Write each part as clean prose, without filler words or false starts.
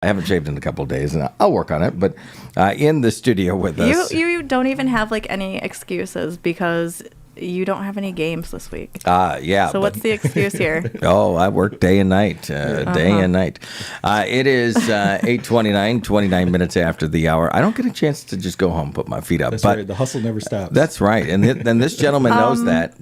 I haven't shaved in a couple of days, and I'll work on it. But in the studio with us, you don't even have like any excuses because you don't have any games this week. Yeah. So what's the excuse here? Oh, I work day and night, day and night. It is 8:29, 29 minutes after the hour. I don't get a chance to just go home, put my feet up. That's but right. The hustle never stops. That's right. And then this gentleman knows that.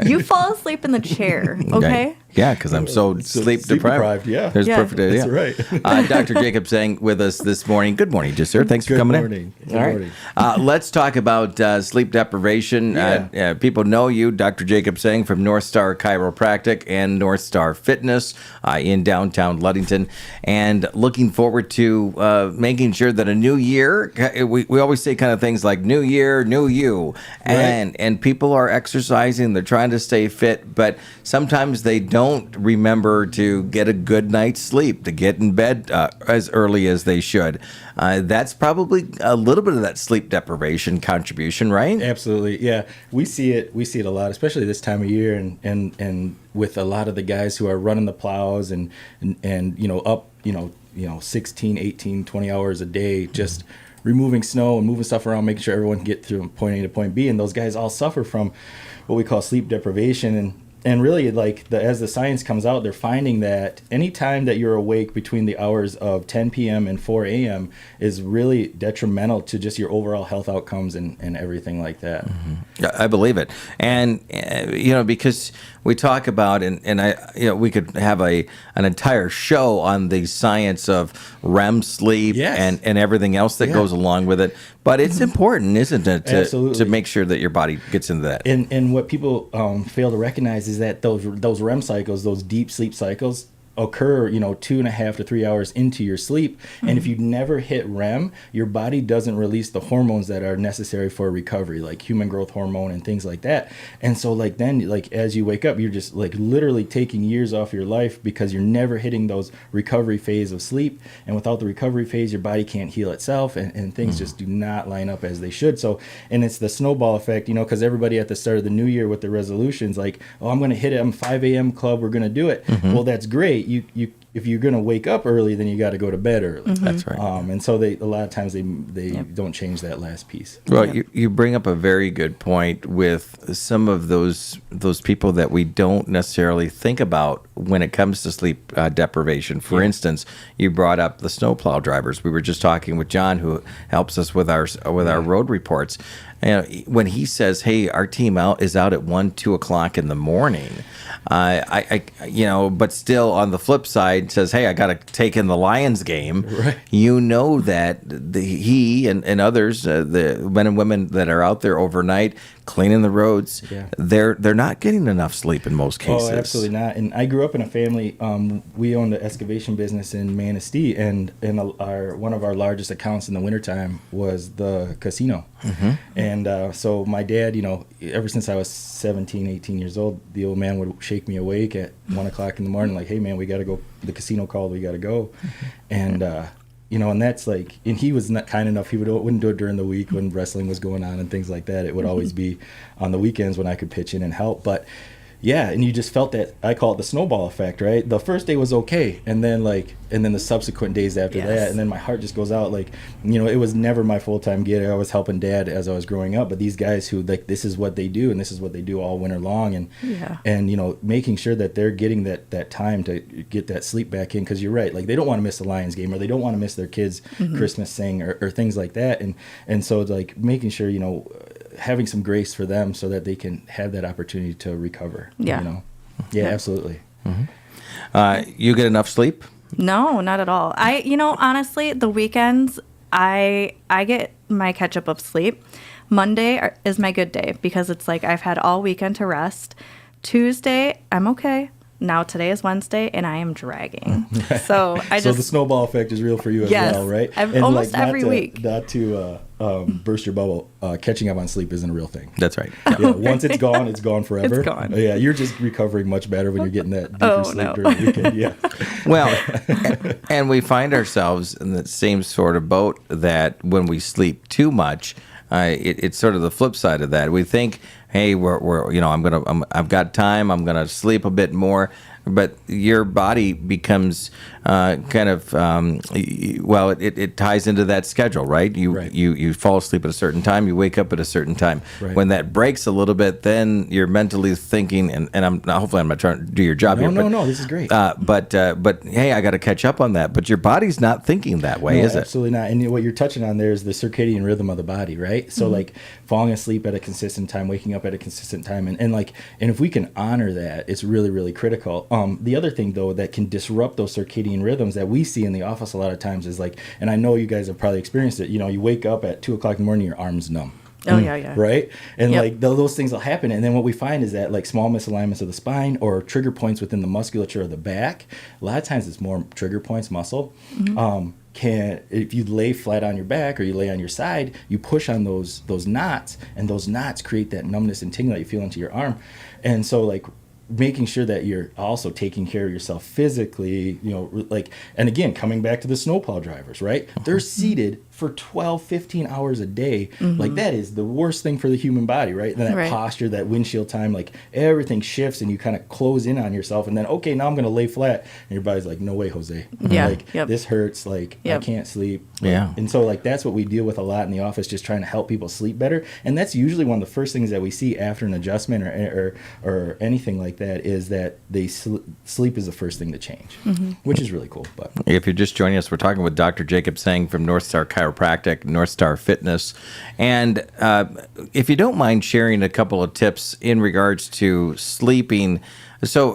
You fall asleep in the chair, okay? Yeah, because I'm so sleep deprived. Yeah. There's perfect idea. That's right. Dr. Jacob Sang with us this morning. Good morning, sir. Thanks for coming in. Good morning. Let's talk about sleep deprivation. People know you, Dr. Jacob Sang from NorthStar Chiropractic and NorthStar Fitness in downtown Ludington. And looking forward to making sure that a new year, we always say kind of things like new year, new you. And people are exercising, they're trying to stay fit, but sometimes they don't remember to get a good night's sleep, to get in bed as early as they should. That's probably a little bit of that sleep deprivation contribution, right? Absolutely, yeah. We see it a lot, especially this time of year, and with a lot of the guys who are running the plows and up 16, 18, 20 hours a day, just removing snow and moving stuff around, making sure everyone can get through point A to point B, and those guys all suffer from what we call sleep deprivation. And really, as the science comes out, they're finding that any time that you're awake between the hours of 10 p.m. and 4 a.m. is really detrimental to just your overall health outcomes and everything like that. Mm-hmm. I believe it. And, because we talk about, we could have an entire show on the science of REM sleep and everything else that goes along with it. But it's important, isn't it, to make sure that your body gets into that? And what people fail to recognize is that those REM cycles, those deep sleep cycles, occur 2.5 to 3 hours into your sleep, and if you never hit REM, your body doesn't release the hormones that are necessary for recovery, like human growth hormone and things like that. And so then as you wake up, you're just literally taking years off your life because you're never hitting those recovery phase of sleep, and without the recovery phase, your body can't heal itself, and things just do not line up as they should. So, and it's the snowball effect, because everybody at the start of the new year with the resolutions I'm going to hit it, I'm 5 a.m. club, we're going to do it. Well, that's great. You if you're going to wake up early, then you got to go to bed early. That's right. And so a lot of times they don't change that last piece. Well, you bring up a very good point with some of those people that we don't necessarily think about when it comes to sleep deprivation. For instance, you brought up the snowplow drivers. We were just talking with John, who helps us with our road reports. When he says, "Hey, our team is out at 1-2 o'clock in the morning," but still on the flip side says, "Hey, I got to take in the Lions game." Right. That he and others, the men and women that are out there overnight cleaning the roads, they're not getting enough sleep in most cases. Oh, absolutely not. And I grew up in a family. We owned an excavation business in Manistee, and one of our largest accounts in the wintertime was the casino. Mm-hmm. And so my dad, ever since I was 17, 18 years old, the old man would shake me awake at 1 o'clock in the morning, like, "Hey man, we got to go. The casino called. We got to go." And and that's and he was not kind enough. He wouldn't do it during the week when wrestling was going on and things like that. It would always be on the weekends when I could pitch in and help. But yeah, and you just felt that, I call it the snowball effect, right? The first day was okay, and then the subsequent days after that, and then my heart just goes out. It was never my full-time gig. I was helping Dad as I was growing up, but these guys who this is what they do, and this is what they do all winter long, and making sure that they're getting that time to get that sleep back in, because you're right, they don't want to miss the Lions game, or they don't want to miss their kids' Christmas thing or things like that, and so making sure having some grace for them so that they can have that opportunity to recover. Absolutely. Mm-hmm. You get enough sleep? No, not at all. Honestly, the weekends I get my catch up of sleep. Monday is my good day because it's I've had all weekend to rest. Tuesday, I'm okay. Now today is Wednesday and I am dragging. So so the snowball effect is real for you as well, right? Almost every week. Not to burst your bubble, catching up on sleep isn't a real thing. That's right. Once it's gone, it's gone forever. It's gone. Yeah, you're just recovering much better when you're getting that deeper sleep during the weekend. Yeah. Well, and we find ourselves in the same sort of boat that when we sleep too much, it's sort of the flip side of that. We think, hey, I've got time, I'm gonna sleep a bit more. but your body becomes it ties into that schedule, right? You fall asleep at a certain time, you wake up at a certain time. Right. When that breaks a little bit, then you're mentally thinking, and hopefully I'm not trying to do your job here. No, this is great. But hey, I got to catch up on that. But your body's not thinking that way, is it? Absolutely not. And what you're touching on there is the circadian rhythm of the body, right? So like falling asleep at a consistent time, waking up at a consistent time, and if we can honor that, it's really, really critical. The other thing though that can disrupt those circadian rhythms that we see in the office a lot of times is like, and I know you guys have probably experienced it. You wake up at 2:00 in the morning, your arm's numb. Oh yeah. Right? And Yep. like those things will happen. And then what we find is that like small misalignments of the spine or trigger points within the musculature of the back, a lot of times it's more trigger points, muscle. If you lay flat on your back or you lay on your side, you push on those knots, and those knots create that numbness and tingling that you feel into your arm. And so like making sure that you're also taking care of yourself physically, and again, coming back to the snowplow drivers, right? They're seated for 12, 15 hours a day. Like that is the worst thing for the human body, right? And that posture, that windshield time, like everything shifts and you kind of close in on yourself, and then, okay, now I'm going to lay flat. And your body's like, no way, Jose. Yeah. This hurts. I can't sleep. Yeah. And so like, that's what we deal with a lot in the office, just trying to help people sleep better. And that's usually one of the first things that we see after an adjustment or anything like that, is that they sleep is the first thing to change, which is really cool. But if you're just joining us, we're talking with Dr. Jacob Sang from NorthStar Chiropractic, NorthStar Fitness. And if you don't mind sharing a couple of tips in regards to sleeping. So,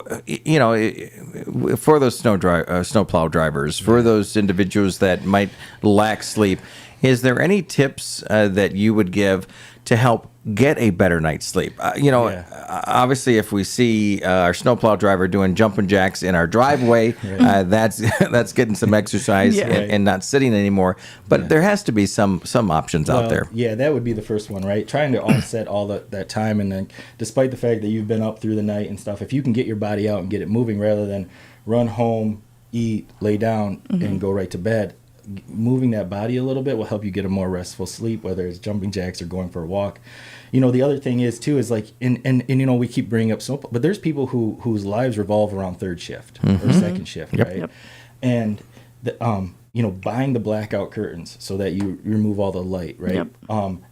for those snowplow drivers, for those individuals that might lack sleep, is there any tips that you would give to help get a better night's sleep? Obviously, if we see our snowplow driver doing jumping jacks in our driveway, that's getting some exercise and not sitting anymore. But there has to be some options out there. Yeah, that would be the first one, right? Trying to offset all that time, and then despite the fact that you've been up through the night and stuff, if you can get your body out and get it moving rather than run home, eat, lay down, and go right to bed, moving that body a little bit will help you get a more restful sleep, whether it's jumping jacks or going for a walk. The other thing is too is like, and we keep bringing up soap, but there's people whose lives revolve around third shift or second shift, right? Yep. And buying the blackout curtains so that you remove all the light, right? Yep.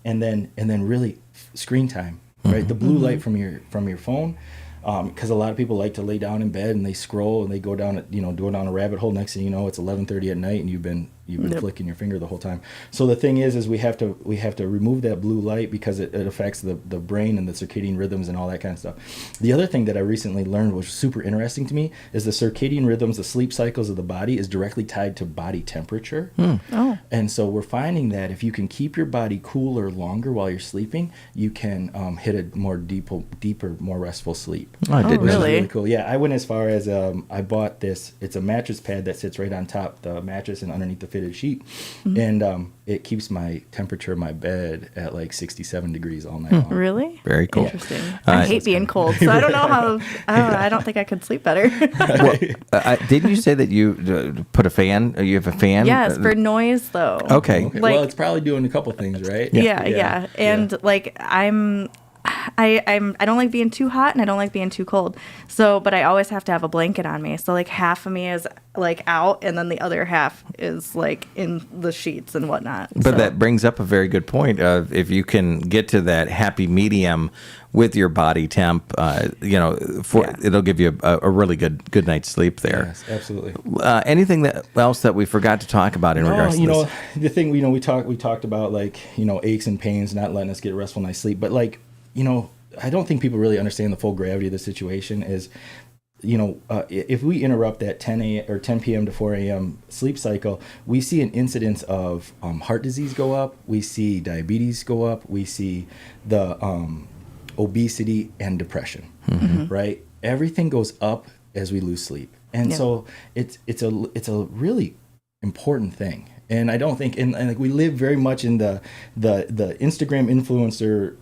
And then really screen time, right? The blue light from your phone. Because a lot of people like to lay down in bed and they scroll and they go down a rabbit hole. Next thing you know, it's 11:30 at night and you've been flicking your finger the whole time. So the thing is we have to remove that blue light because it affects the brain and the circadian rhythms and all that kind of stuff. The other thing that I recently learned, which was super interesting to me, is the circadian rhythms, the sleep cycles of the body, is directly tied to body temperature. Oh. And so we're finding that if you can keep your body cooler longer while you're sleeping, you can hit a more deeper, more restful sleep. Oh, I did really cool. Yeah, I went as far as I bought this. It's a mattress pad that sits right on top the mattress and underneath the fitted sheet, and it keeps my temperature in my bed at like 67 degrees all night long. Really? Very cool. Interesting. I hate being cold, so I don't know how. I don't think I could sleep better. Didn't you say that you put a fan? You have a fan? Yes, for noise though. Okay. Well, it's probably doing a couple things, right? Yeah. And like I don't like being too hot and I don't like being too cold. So, but I always have to have a blanket on me. So like half of me is like out and then the other half is like in the sheets and whatnot. But that brings up a very good point of if you can get to that happy medium with your body temp, it'll give you a really good night's sleep there. Yes, absolutely. Anything else that we forgot to talk about in regards to this? The thing we talked about like aches and pains not letting us get a restful night's sleep, but like I don't think people really understand the full gravity of the situation. Is if we interrupt that 10 p.m. to 4 a.m. sleep cycle, we see an incidence of heart disease go up. We see diabetes go up. We see the obesity and depression, right? Everything goes up as we lose sleep. And so it's a really important thing. And I don't think, and like we live very much in the Instagram influencer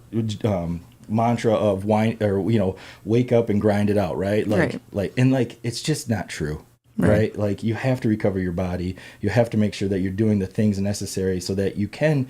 mantra of wake up and grind it out, right? Like it's just not true, right? Like you have to recover your body. You have to make sure that you're doing the things necessary so that you can,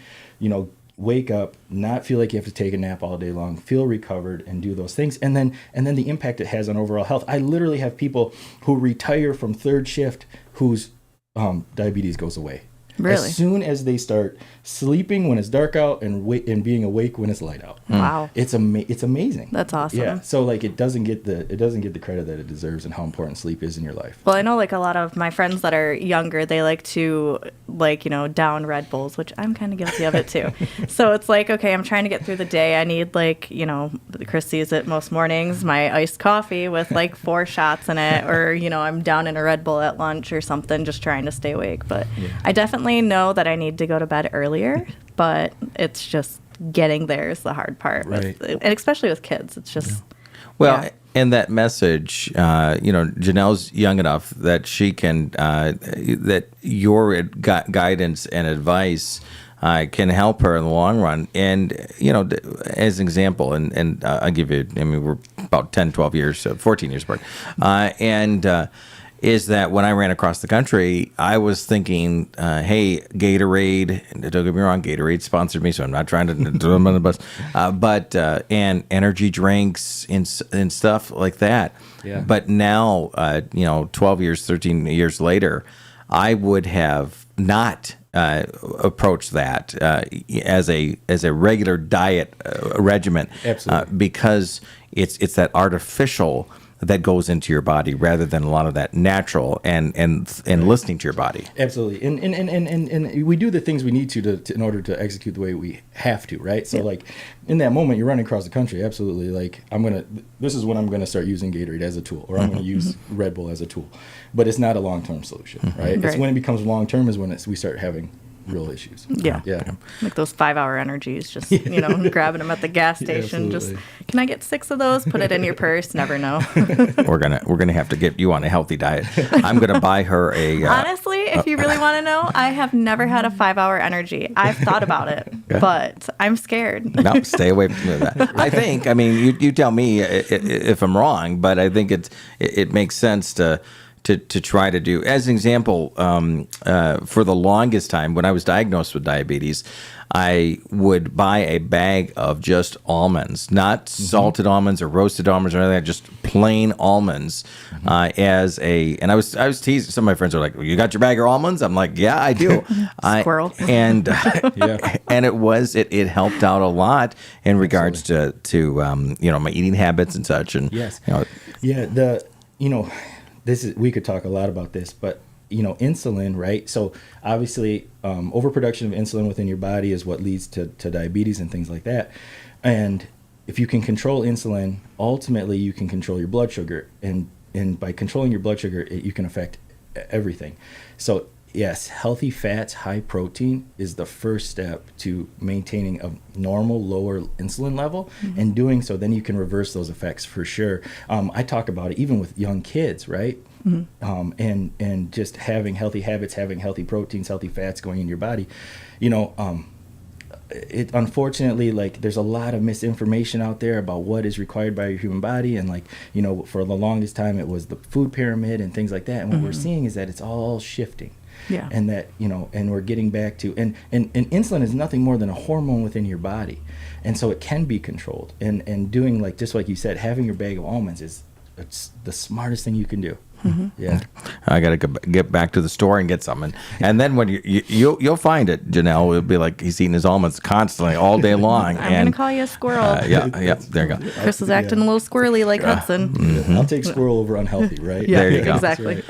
wake up, not feel like you have to take a nap all day long, feel recovered, and do those things. And then the impact it has on overall health. I literally have people who retire from third shift whose diabetes goes away. Really? As soon as they start sleeping when it's dark out and being awake when it's light out. Wow. It's amazing. That's awesome. Yeah. So like it doesn't get the credit that it deserves and how important sleep is in your life. Well, I know like a lot of my friends that are younger, they like to down Red Bulls, which I'm kind of guilty of it too. So it's like, okay, I'm trying to get through the day. I need Chris sees it most mornings, my iced coffee with like 4 shots in it, or, I'm down in a Red Bull at lunch or something, just trying to stay awake. But I definitely know that I need to go to bed earlier, but it's just getting there is the hard part. Right. And especially with kids, it's just... Well, yeah. and that message, Janelle's young enough that she can, that your guidance and advice can help her in the long run. And, as an example, and I'll give you, we're about 10, 12 years, 14 years apart. Is that when I ran across the country, I was thinking, hey, Gatorade, don't get me wrong, Gatorade sponsored me, so I'm not trying to throw them on the bus, but and energy drinks and stuff like that. Yeah. But now, 12 years, 13 years later, I would have not approached that as a regular diet regimen. Absolutely. Because it's that artificial that goes into your body rather than a lot of that natural and listening to your body. Absolutely. And we do the things we need to in order to execute the way we have to, right? So like in that moment you're running across the country, absolutely. Like this is when I'm going to start using Gatorade as a tool, or I'm going to use Red Bull as a tool. But it's not a long-term solution, right? It's when it becomes long-term is when we start having real issues. Yeah. Like those 5-hour energies, just, grabbing them at the gas station. Just, can I get 6 of those? Put it in your purse. Never know. We're gonna have to get you on a healthy diet. I'm gonna buy her a. Honestly, if you really want to know, I have never had a 5-hour energy. I've thought about it, but I'm scared. No, stay away from that. I think. You tell me if I'm wrong, but I think it makes sense to try to do. As an example, for the longest time, when I was diagnosed with diabetes, I would buy a bag of just almonds, not salted almonds or roasted almonds or anything, like that, just plain almonds. And I was teasing. Some of my friends are like, well, "You got your bag of almonds?" I'm like, "Yeah, I do." Squirrel. And it helped out a lot in regards to my eating habits and such. And we could talk a lot about this, but insulin, right? So obviously, overproduction of insulin within your body is what leads to diabetes and things like that. And if you can control insulin, ultimately you can control your blood sugar, and by controlling your blood sugar, you can affect everything. So yes, healthy fats, high protein is the first step to maintaining a normal lower insulin level. And doing so, then you can reverse those effects for sure. I talk about it even with young kids, right? And just having healthy habits, having healthy proteins, healthy fats going in your body. It unfortunately, like, there's a lot of misinformation out there about what is required by your human body, and for the longest time it was the food pyramid and things like that. And what we're seeing is that it's all shifting. Yeah. And that, and we're getting back to, and insulin is nothing more than a hormone within your body. And so it can be controlled. And doing, just like you said, having your bag of almonds it's the smartest thing you can do. Yeah. I got to get back to the store and get some. And then when you'll find it, Janelle, it'll be like he's eating his almonds constantly all day long. I'm going to call you a squirrel. There you go. Chris is acting a little squirrely like Hudson. I'll take squirrel over unhealthy, right? There you go. Exactly.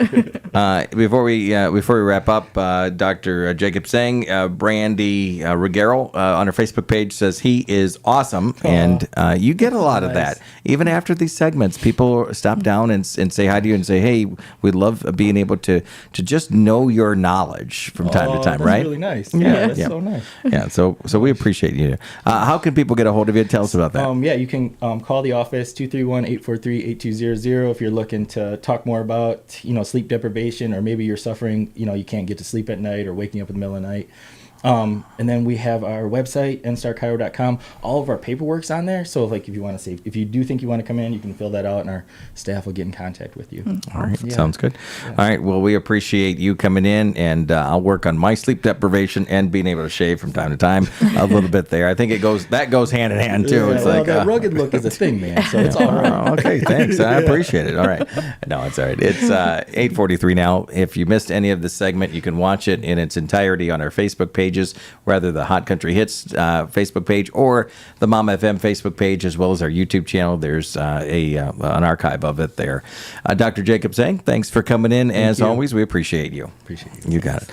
Before we wrap up, Dr. Jacob Sang, Brandy Ruggiero on her Facebook page says he is awesome, and you get a lot of that. Even after these segments, people stop down and say hi to you and say, "Hey, we love being able to just know your knowledge from time to time." That's right? Really nice. That's so nice. Yeah. So we appreciate you. How can people get a hold of you? Tell us about that. You can call the office 231-843-8200 if you're looking to talk more about sleep deprivation, or maybe you're suffering, you can't get to sleep at night or waking up in the middle of the night. And then we have our website, nstarchiro.com. All of our paperwork's on there. So like if you want to say, if you do think you want to come in, you can fill that out and our staff will get in contact with you. All right. Sounds good. All right. Well, we appreciate you coming in, and I'll work on my sleep deprivation and being able to shave from time to time a little bit there. I think that goes hand in hand too. Yeah, It's well, like that rugged look is a thing, man. So it's all right. Oh, okay, thanks. I appreciate it. All right. No, it's all right. It's 8:43 now. If you missed any of this segment, you can watch it in its entirety on our Facebook pages, whether the Hot Country Hits Facebook page or the Mom FM Facebook page, as well as our YouTube channel. There's an archive of it there. Dr. Jacob Zhang, thanks for coming in. As you. always, we appreciate you. Appreciate you. You got it.